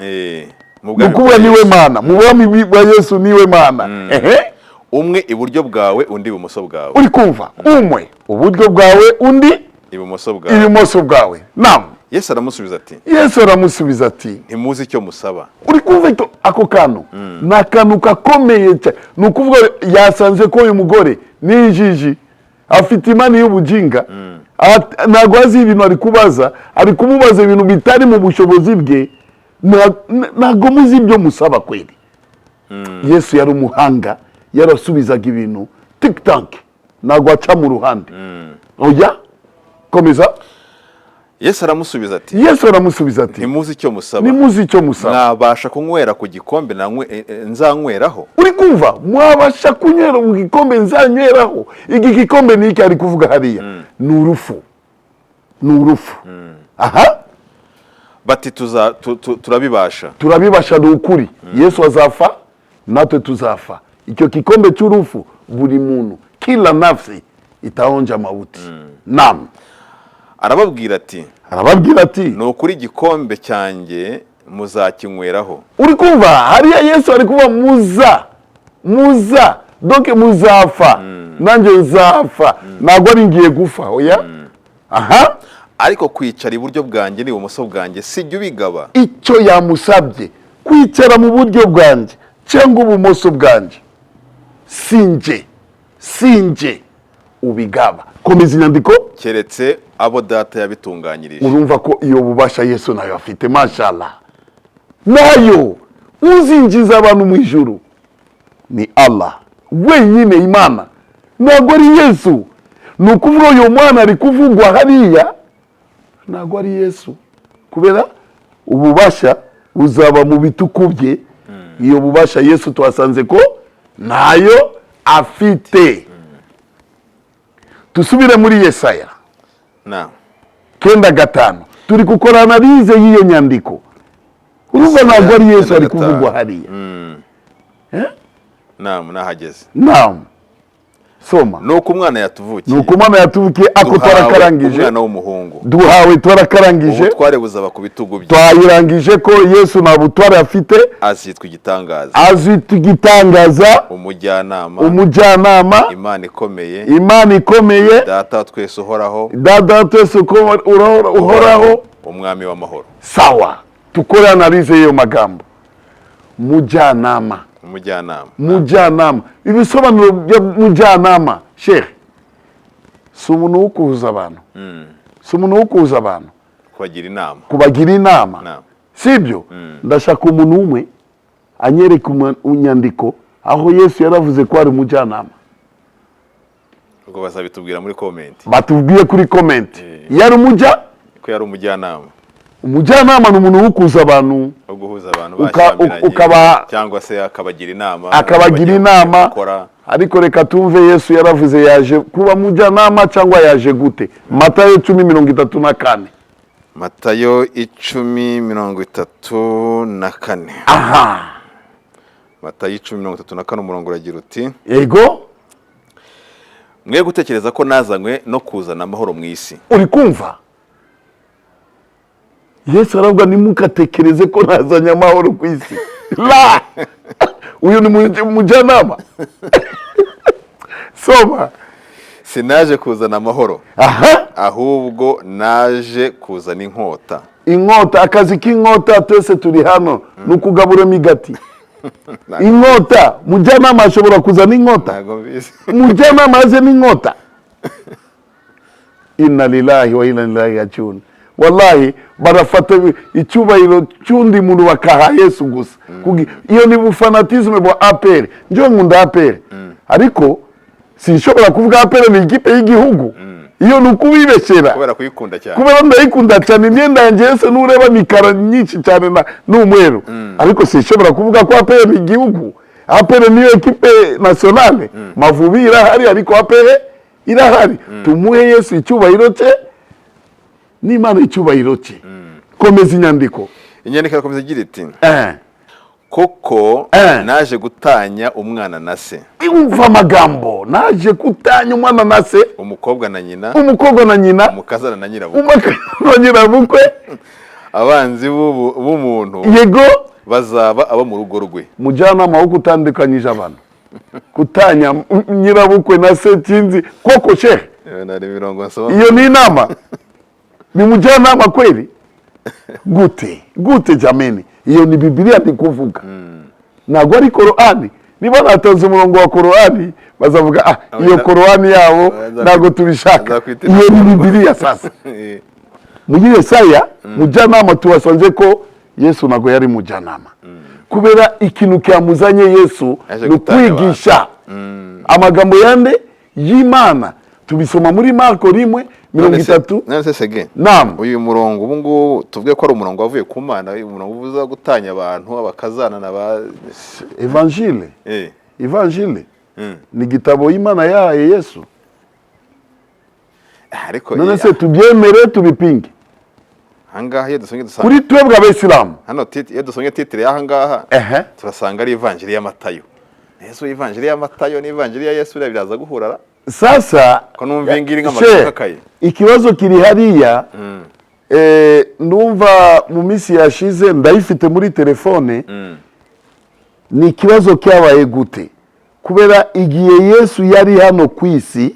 Speaker 1: Mu bwami
Speaker 2: nukuvuga niwe Mana, mu bwami bwa Yesu niwe Mana.
Speaker 1: Umwe iburyo bwawe undi ibumoso bwawe.
Speaker 2: Uri kumva? Umwe uburyo bwawe undi
Speaker 1: ibumoso bwawe.
Speaker 2: Ibumoso bwawe. Naam.
Speaker 1: Yesu aramusubiza ati,
Speaker 2: Yesu aramusubiza ati,
Speaker 1: ntimuzi icyo musaba.
Speaker 2: Uri kumva ito ako kantu? N'akantu kakomeye cyane. Nukuvuga yasanze ko uyu mugore ni injiji, afite imani y'ubujinga, ntabwo azi ibintu ari kubaza, ari kumubaza ibintu bitari mu bushobozi bwe, ntabwo muzi ibyo musaba kweli. Yesu yari umuhanga, yarasubizaga ibintu tik-tak, ntabwo aca mu ruhande. Oya, komeza.
Speaker 1: Yesu aramusubiza ati,
Speaker 2: Yesu aramusubiza ati,
Speaker 1: ntimuzi icyo musaba.
Speaker 2: Ntimuzi icyo musaba.
Speaker 1: Mwabasha kunywera ku gikombe nzanyweraho.
Speaker 2: Uri kumva? Mwabasha kunywera mu gikombe nzanyweraho. Iki gikombe ni iki ari kuvuga hariya? Ni urufu. Ni urufu. Aha.
Speaker 1: Bati turabibasha.
Speaker 2: Turabibasha ni ukuri. Yesu azafa, natwe tuzafa. Icyo gikombe cy'urufu buri muntu, kila nafsi itaonja mauti. Naam.
Speaker 1: Arababwira ati, ni ukuri igikombe cyanjye muzakinyweraho.
Speaker 2: Uri kumva? Hariya Yesu ari kuvuga muza, donc muzafa, nanjye nzafa, ntabwo ari ngiye gufa. Oya. Aha.
Speaker 1: Ariko kwicara iburyo bwanjye n'ibumoso bwanjye sijya ubigaba.
Speaker 2: Icyo yamusabye kwicara mu buryo bwanjye cyangwa ubumoso bwanjye, sinje ubigaba. Komeza inyandiko.
Speaker 1: Keretse abo data yabitunganyirije.
Speaker 2: Urumva ko iyo bubasha Yesu nayo afite, mashallah. Nayo uzinjiza abantu mu ijuru ni Allah wenyine, Imana, ntabwo ari Yesu. Ni ukuvuga uyu mwana ari kuvugwa hariya ntabwo ari Yesu, kubera ububasha buzaba mu bituku bye. Iyo bubasha Yesu twasanze ko nayo afite. Tusubire muri Yesaya 9:5. Turi gukora analize y'iyo nyandiko. Urumva ntabwo ari Yesu ari kuvugwa hariya.
Speaker 1: Naam, nahageze.
Speaker 2: Naam. Soma.
Speaker 1: Nuko umwana yatuvukiye.
Speaker 2: Nuko umwana yatuvukiye, ako twarakarangije.
Speaker 1: Umwana w'umuhungu.
Speaker 2: Duhawe twarakarangije.
Speaker 1: Ubutware buzaba ku bitugu bye.
Speaker 2: Twayirangije ko Yesu nta butware afite.
Speaker 1: Azitwa igitangaza.
Speaker 2: Azitwa igitangaza. Umujyanama. Imana ikomeye.
Speaker 1: Data twese uhoraho.
Speaker 2: Data twese uhoraho.
Speaker 1: Umwami w'amahoro.
Speaker 2: Sawa. Tukore analize y'iyo magambo. Mujyanama. Ibisobanuro bya mujyanama, Sheikh, si umuntu wo kuza abantu. Si umuntu wo kuza abantu. Kubagira inama. Sibyo? Ndashaka umuntu umwe anyereka unyandiko aho Yesu yaravuze ko ari umujyanama.
Speaker 1: Ubwo bazabitubwira muri comment.
Speaker 2: Batubwiye kuri comment.
Speaker 1: Ko yari umujyanama.
Speaker 2: Umujyanama ni umuntu wo kuza abantu,
Speaker 1: guhuza abantu bashamiranye, cyangwa se akabagira inama. Ariko reka tumve Yesu yaravuze yaje kuba mujyanama cyangwa yaje gute. Matayo 10:34. Matayo 10:34.
Speaker 2: Aha.
Speaker 1: Matayo 10:34 umurongo uragira uti,
Speaker 2: yego,
Speaker 1: mwe gutekereza ko nazanywe no kuzana amahoro mu isi.
Speaker 2: Uri kumva? Yesu aravuga nimukatekereze ko nazanye amahoro ku isi. La! uyu ni mujyanama. Soma.
Speaker 1: Sinaje kuzana amahoro.
Speaker 2: Aha.
Speaker 1: Ahubwo naje kuzana inkota.
Speaker 2: Inkota, akazi k'inkota twese turi hano nukugabura migati. Inkota, mujyanama ashobora kuzana inkota.
Speaker 1: Ntago bizi.
Speaker 2: Mujyanama aze n'inkota. Inna lillahi wa inna ilaihi rajiun. Wallahi barafata icyubahiro cyundi muntu bakaha Yesu gusa. Iyo ni bufanatisme bwa APR. Njo nkunda APR. Ariko sinshobora kuvuga APR ni ikipe y'igihugu. Iyo nukubibeshera.
Speaker 1: Kubera kuyikunda cyane.
Speaker 2: Kubera ndayikunda cyane imyenda yanjye yose nureba mikara nyinshi cyane na n'umweru. Ariko sinshobora kuvuga ko APR ni igihugu. APR niyo ekipe nationale. Mavubi irahari ariko APR irahari. Tumuhe Yesu icyubahiro cye n'Imana icyubahiro cye. Komeza inyandiko.
Speaker 1: Inyandiko irakomeza igira iti koko naje gutanya umwana na se.
Speaker 2: Umva amagambo, naje gutanya umwana na se,
Speaker 1: umukobwa na nyina, umukazana na nyirabukwe, abanzi b'umuntu
Speaker 2: yego
Speaker 1: bazaba abo mu rugo rwe.
Speaker 2: Mujyanama wo gutandukanyije abantu. Kutanya nyirabukwe na se kinzi koko shehe. Iyo ni inama. Ni mujyanama kweli? Gute jameni. Iyo ni Biblia ndi kuvuga. Ntabwo ari Qur'ani. Niba natanze umurongo wa Qur'ani bazavuga iyo Qur'ani yabo ntabwo tubishaka. Iyo ni Biblia sasa. Muri Yesaya mujyanama tuwasanze ko Yesu ntabwo yari mujyanama. Kubera ikintu cyamuzanye Yesu no kwigisha amagambo yande y'Imana. Tubisoma muri Marko 1:30.
Speaker 1: Nase sege.
Speaker 2: Naam.
Speaker 1: Uyu murongo ubu ngubu tuvuge ko ari umurongo wavuye ku Mana, uyu murongo uvuza gutanya abantu abakazana na
Speaker 2: Evangile. Evangile. Ni gitabo y'Imana yahaye Yesu.
Speaker 1: Ariko
Speaker 2: none se tubyemere tubipinge.
Speaker 1: Hangaha iyo dusonye dusanga
Speaker 2: kuri twebwe abisilamu.
Speaker 1: Hano iyo dusonye titre yahangaha turasanga ari Evanjili ya Matayo. Yesu Evanjili ya Matayo ni Evanjili ya Yesu biraza guhurara.
Speaker 2: Sasa
Speaker 1: ko numva ingiri nk'amakakaye.
Speaker 2: Ikibazo kiri hariya ndumva mu misi yashize ndayifite muri telefone. Ni ikibazo cyabaye gute kubera igihe Yesu yari hano kwisi,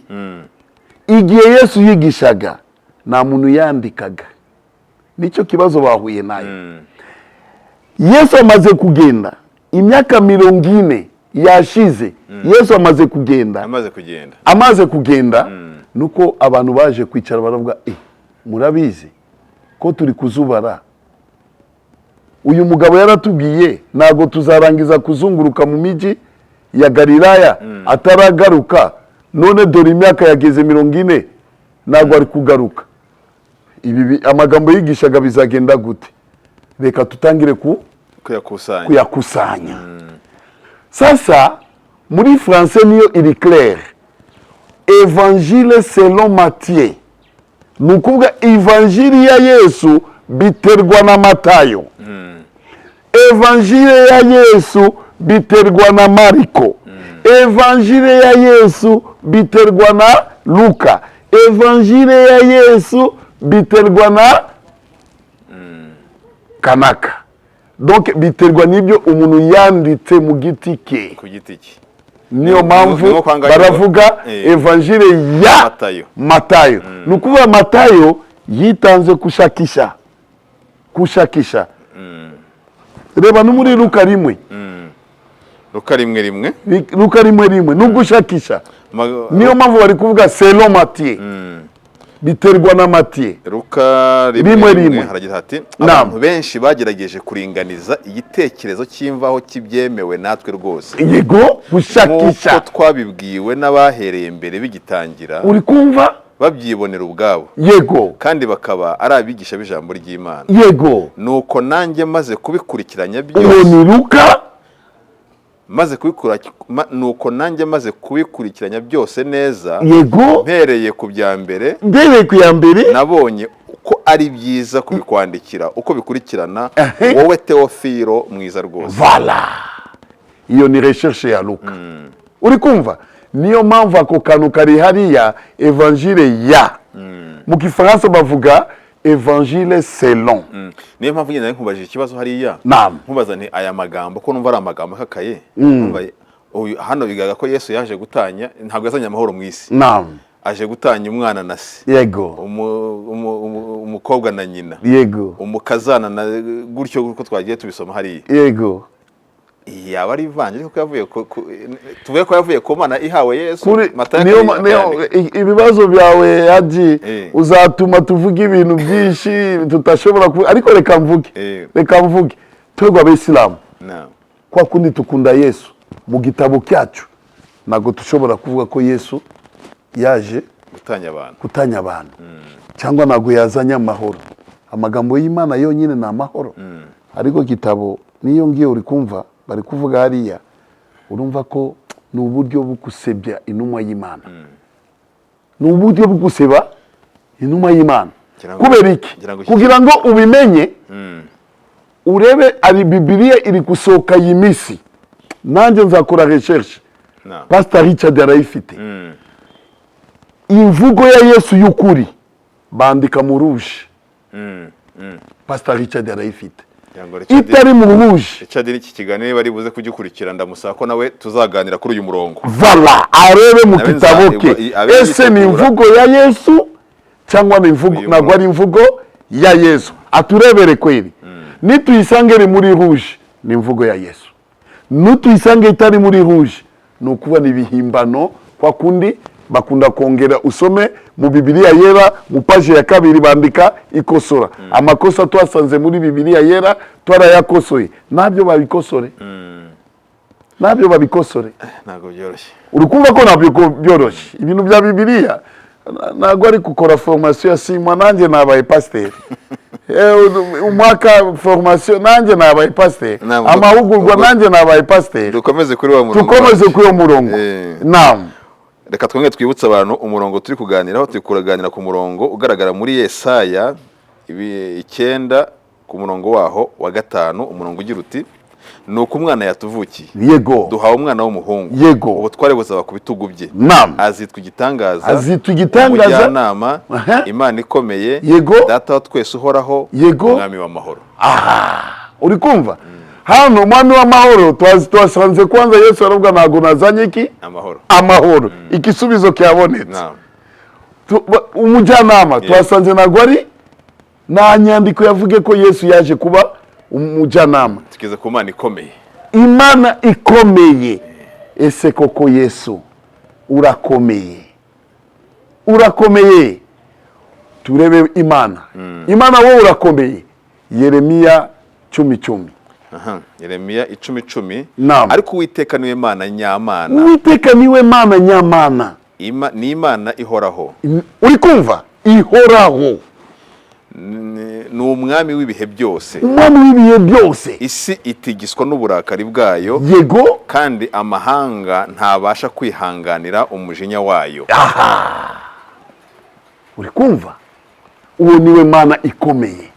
Speaker 2: igihe Yesu yigishaga nta muntu yandikaga. Nicyo kibazo bahuye nayo. Yesu amaze kugenda imyaka 40 yashize. Yesu amaze kugenda nuko abantu baje kwicara baravuga murabizi ko turi kuzubara. Uyu mugabo yaratubwiye nago tuzarangiza kuzunguruka mu miji ya Galilaya ataragaruka, none dore imyaka yageze 40 nago ari kugaruka. Ibi amagambo yigishaga bizagenda gute? Reka tutangire kuyakusanya. Sasa muri français niyo iri clair. Évangile selon Matthieu. Nukuvuga Evanjili ya Yesu biterwa na Matayo. Evanjili ya Yesu biterwa na Mariko. Evanjili ya Yesu biterwa na Luka. Evanjili ya Yesu biterwa na kanaka. Donc biterwa nibyo umuntu yanditse mu giti ke. Niyo mpamvu baravuga Evanjili ya Matayo. Nukuvuga Matayo yitanze kushakisha. Reba no muri Luka 1.
Speaker 1: Luka 1:1.
Speaker 2: Luka 1:1 nugushakisha. Niyo mpamvu bari kuvuga selon Matthieu. Biterwa na Matthieu.
Speaker 1: Luka 1:1 haragira hati abantu benshi bagerageje kuringaniza igitekerezo cy'imvaho kibyemewe natwe rwose.
Speaker 2: Yego gushakisha.
Speaker 1: Uko twabibwiwe n'abahereye mbere bigitangira.
Speaker 2: Uri kumva?
Speaker 1: Babyibonera ubwabo.
Speaker 2: Yego.
Speaker 1: Kandi bakaba ari abigisha b'ijambo ry'Imana.
Speaker 2: Yego.
Speaker 1: Nuko nanjye maze kubikurikiranya byose.
Speaker 2: Uwo ni Luka
Speaker 1: nuko nanjye maze kubikurikiranya byose neza.
Speaker 2: Yego.
Speaker 1: Mpereye ku bya mbere. Nabonye uko ari byiza kubikwandikira uko bikurikirana wowe Teofilo mwiza rwose.
Speaker 2: Voilà. Iyo ni recherche ya Luka. Uri kumva? Niyo mpamvu ako kantu kari hariya Evanjili ya. Mu Gifaransa bavuga Evangile selon.
Speaker 1: Niyo mpamvu nyine nkubajije ikibazo hariya.
Speaker 2: Naam.
Speaker 1: Nkubaza nti aya magambo ko numva ari amagambo akakaye. Numva hano bigaga ko Yesu yaje gutanya, ntabwo yazanye amahoro mu isi.
Speaker 2: Naam.
Speaker 1: Aje gutanya umwana na se.
Speaker 2: Yego.
Speaker 1: Umukobwa na nyina.
Speaker 2: Yego.
Speaker 1: Umukazana na gutyo uko twagiye tubisoma hariya.
Speaker 2: Yego.
Speaker 1: Yaba ari ivanjiri ko yavuye tuvuye ko yavuye ku Mana ihawe Yesu.
Speaker 2: Ibibazo byawe yaji uzatuma tuvuga ibintu byinshi tutashobora ariko reka mvuge twebwe abisilamu kwa kundi tukunda Yesu mu gitabo cyacu nago tushobora kuvuga ko Yesu yaje gutanya abantu cyangwa nago yazanye amahoro. Amagambo y'Imana yonyine na amahoro, ariko gitabo niyo ngiye uri kumva bari kuvuga hariya urumva ko ni uburyo bwo gusebya intumwa y'Imana. Ni uburyo bwo guseba intumwa y'Imana. Kubera iki? Kugira ngo ubimenye urebe ari Bibiliya iri gusohoka y'imisi. Nanjye nzakora recherche. Pastor Richard arayifite. Imvugo ya Yesu y'ukuri bandika mu rouge. Pastor Richard arayifite. Itari mu rouge.
Speaker 1: Icadiri iki kiganiro bari buze kugikurikira ndamusaba ko nawe tuzaganira kuri uyu murongo.
Speaker 2: Voilà, arebe mu kitabo ke. Ese ni imvugo ya Yesu cyangwa ni imvugo nagwa ari imvugo ya Yesu? Aturebere kweli. Nituyisange muri rouge ni imvugo ya Yesu. Nutuyisange itari muri rouge nukuba ni bihimbano kwa kundi bakunda kongera usome mu Bibiliya yera mu page ya 2 bandika ikosora. Amakosa twasanze muri Bibiliya yera twarayakosoye. Nabyo babikosore. Nabyo babikosore.
Speaker 1: Nago byoroshye.
Speaker 2: Urukumva ko nabyo byoroshye. Ibintu bya Bibiliya nago ari gukora formation ya simwa nanjye nabaye pasteur. Umwaka formation nanjye nabaye pasteur. Amahugurwa nanjye nabaye pasteur.
Speaker 1: Dukomeze kuri wa murongo.
Speaker 2: Dukomeze kuri wa murongo. Naam.
Speaker 1: Reka twongere twibutsa abantu umurongo turi kuganiraho, turi kuraganira ku murongo ugaragara muri Yesaya 9 ku murongo waho wa 5, umurongo ugira uti nuko umwana yatuvukiye.
Speaker 2: Yego.
Speaker 1: Duhawe umwana w'umuhungu.
Speaker 2: Yego.
Speaker 1: Ubutware buzaba ku bitugu bye.
Speaker 2: Naam.
Speaker 1: Azitwa igitangaza.
Speaker 2: Azitwa igitangaza.
Speaker 1: Umujyanama. Imana ikomeye.
Speaker 2: Yego.
Speaker 1: Data wa twese uhoraho.
Speaker 2: Yego.
Speaker 1: Umwami w'amahoro.
Speaker 2: Aha. Uri kumva? Hano umwami w'amahoro twasanze kwanza Yesu aravuga nago nazanye iki? Amahoro. Ikisubizo cyabonetse. Umujyanama twasanze nago ari na nyandiko yavuge ko Yesu yaje kuba umujyanama.
Speaker 1: Tukize ku Mana ikomeye.
Speaker 2: Imana ikomeye. Ese koko Yesu urakomeye. Urakomeye. Turebe Imana. Imana wowe urakomeye. Yeremiya 10:10.
Speaker 1: Yeremiya 10:10.
Speaker 2: Ariko
Speaker 1: Uwiteka niwe Mana nyamana.
Speaker 2: Uwiteka niwe Mana nyamana.
Speaker 1: Ni Imana ihoraho.
Speaker 2: Uri kumva? Ihoraho.
Speaker 1: Ni umwami w'ibihe byose.
Speaker 2: Umwami w'ibihe byose.
Speaker 1: Isi itigiswa n'uburakari bwayo.
Speaker 2: Yego.
Speaker 1: Kandi amahanga ntabasha kwihanganira umujinya wayo.
Speaker 2: Aha. Uri kumva? Uwo niwe Mana ikomeye.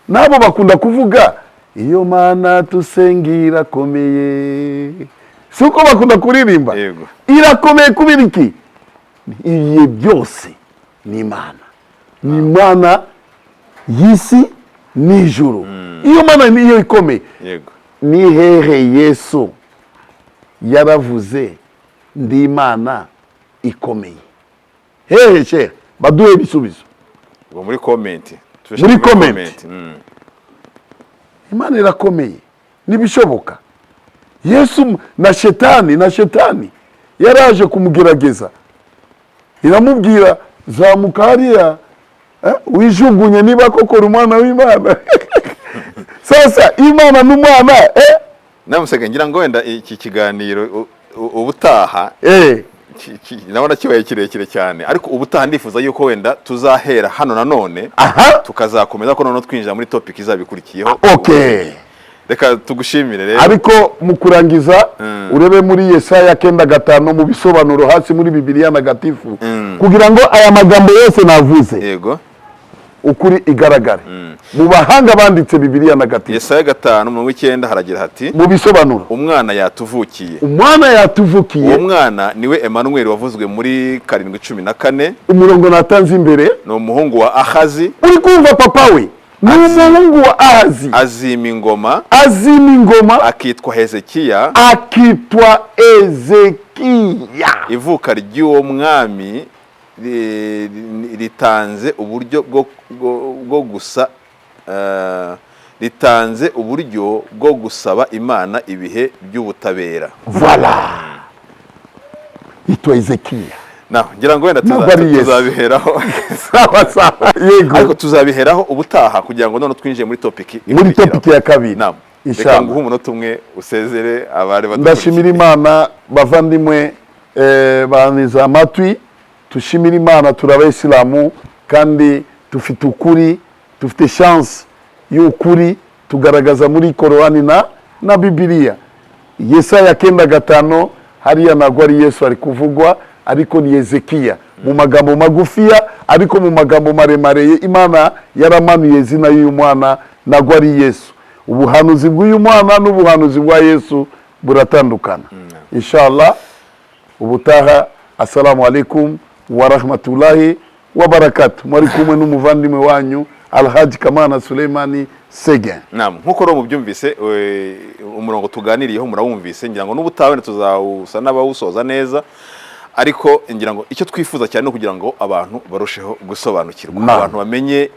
Speaker 2: Nabo bakunda kuvuga iyo Mana tusengira komeye. Suko bakunda kuririmba.
Speaker 1: Yego.
Speaker 2: Irakomeye kubira iki? Iye byose ni Imana. Ni Imana y'isi n'ijuru. Iyo Mana niyo ikomeye.
Speaker 1: Yego.
Speaker 2: Ni hehe Yesu yaravuze ndi Imana ikomeye. Hehe she baduhe bisubizo.
Speaker 1: Muri comment.
Speaker 2: Muri comment. Imana irakomeye. Nibishoboka. Yesu na shetani yaraje kumugerageza. Iramubwira zamuka hariya wijugunye niba koko umwana w'Imana. Sasa Imana n'umwana
Speaker 1: namusega ngira ngo wenda iki kiganiro ubutaha nabona kibaye kirekire cyane, ariko ubutaha ndifuza yuko wenda tuzahera hano nanone tukazakomeza ko none twinjira muri topic izabikurikiyeho.
Speaker 2: Okay.
Speaker 1: Reka tugushimire rero.
Speaker 2: Ariko mu kurangiza urebe muri Yesaya 9:5 mu bisobanuro hasi muri Bibiliya ntagatifu kugira ngo aya magambo yose navuze.
Speaker 1: Yego.
Speaker 2: ukuri igaragare mu bahanga banditse Bibiliya na gatatu.
Speaker 1: Yesaya 5:9 haragira hati
Speaker 2: mu bisobanuro
Speaker 1: umwana yatuvukiye.
Speaker 2: Umwana yatuvukiye.
Speaker 1: Uwo mwana niwe Emmanuel wavuzwe muri 7:14.
Speaker 2: Umurongo natanze imbere
Speaker 1: no umuhungu wa Ahazi.
Speaker 2: Uri kumva papa we? Ni umuhungu wa Ahazi.
Speaker 1: Azima ingoma. Akitwa Hezekiya. Ivuka ry'uwo mwami ritanze uburyo bwo gusaba Imana ibihe by'ubutabera.
Speaker 2: Voilà. Itwa Hezekiya.
Speaker 1: Ngira ngo wenda tuzabiheraho.
Speaker 2: Sawa. Yego.
Speaker 1: Ariko tuzabiheraho ubutaha kugira ngo none twinjiye muri topic
Speaker 2: ya kabiri.
Speaker 1: Reka nguhe umunota umwe usezere abari badukurikiye.
Speaker 2: Ndashimira Imana bavandimwe baniza amatwi. Tushimira Imana turabesilamu kandi tufite ukuri, dufite chance y'ukuri tugaragaza muri Korani na Bibiliya. Yesaya 9:5 hariya nagwa ari Yesu ari kuvugwa, ariko ni Hezekiya mu magambo magufiya, ariko mu magambo maremare Imana yaramanuye izina y'uyu mwana nagwa ari Yesu. Ubuhanuzi bw'uyu mwana n'ubuhanuzi bwa Yesu buratandukana. Inshallah ubutaha. Assalamu alaikum wa rahmatullahi wa barakatuh. Mwari kumwe n'umuvandimwe wanyu Alhaji Kamana Suleimani Segen.
Speaker 1: Nkuko ro mubyumvise umurongo tuganiriyeho murawumvise, ngira ngo n'ubutawe tuzawusa n'abawusoza neza, ariko ngira ngo icyo twifuza cyane no kugira ngo abantu barusheho gusobanukirwa, abantu bamenye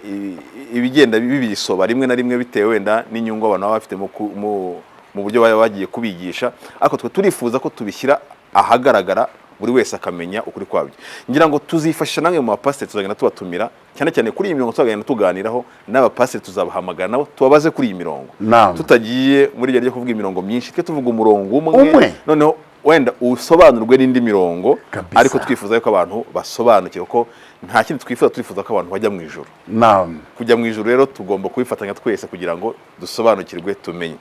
Speaker 1: ibigenda bibisoba rimwe na rimwe bitewe wenda n'inyungu abantu baba bafite mu buryo bagiye kubigisha, ariko twe turifuza ko tubishyira ahagaragara buri wese akamenya ukuri kwabyo. Ngira ngo tuzifashisha namwe mu bapasiteri tuzagenda tubatumira cyane cyane kuri iyi mirongo tuzagenda tuganiraho n'abapasiteri tuzabahamagara nabo tubabaze kuri iyi mirongo. Tutagiye muri ryo kuvuga imirongo myinshi, twe tuvuga umurongo umwe noneho wenda usobanurwe n'indi mirongo, ariko twifuza yuko abantu basobanukiwe ko nta kindi twifuza ko abantu bajya mu ijuru. Kujya mu ijuru rero tugomba kubifatanya twese kugira ngo dusobanukirwe tumenye.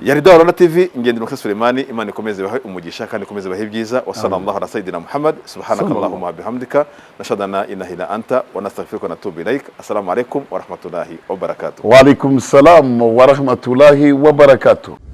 Speaker 1: Yari Rwanda TV, Ngendero Suleimani. Imana ikomeze bahe umugisha kandi ikomeze bahe byiza. Wa sallallahu ala sayidina Muhammad. Subhanakallahumma wa bihamdika nashhadu an la ilaha illa anta wa nastaghfiruka wa natubu ilaik. Assalamu alaikum wa rahmatullahi wa barakatuh.
Speaker 2: Wa alaikum salam wa rahmatullahi wa barakatuh.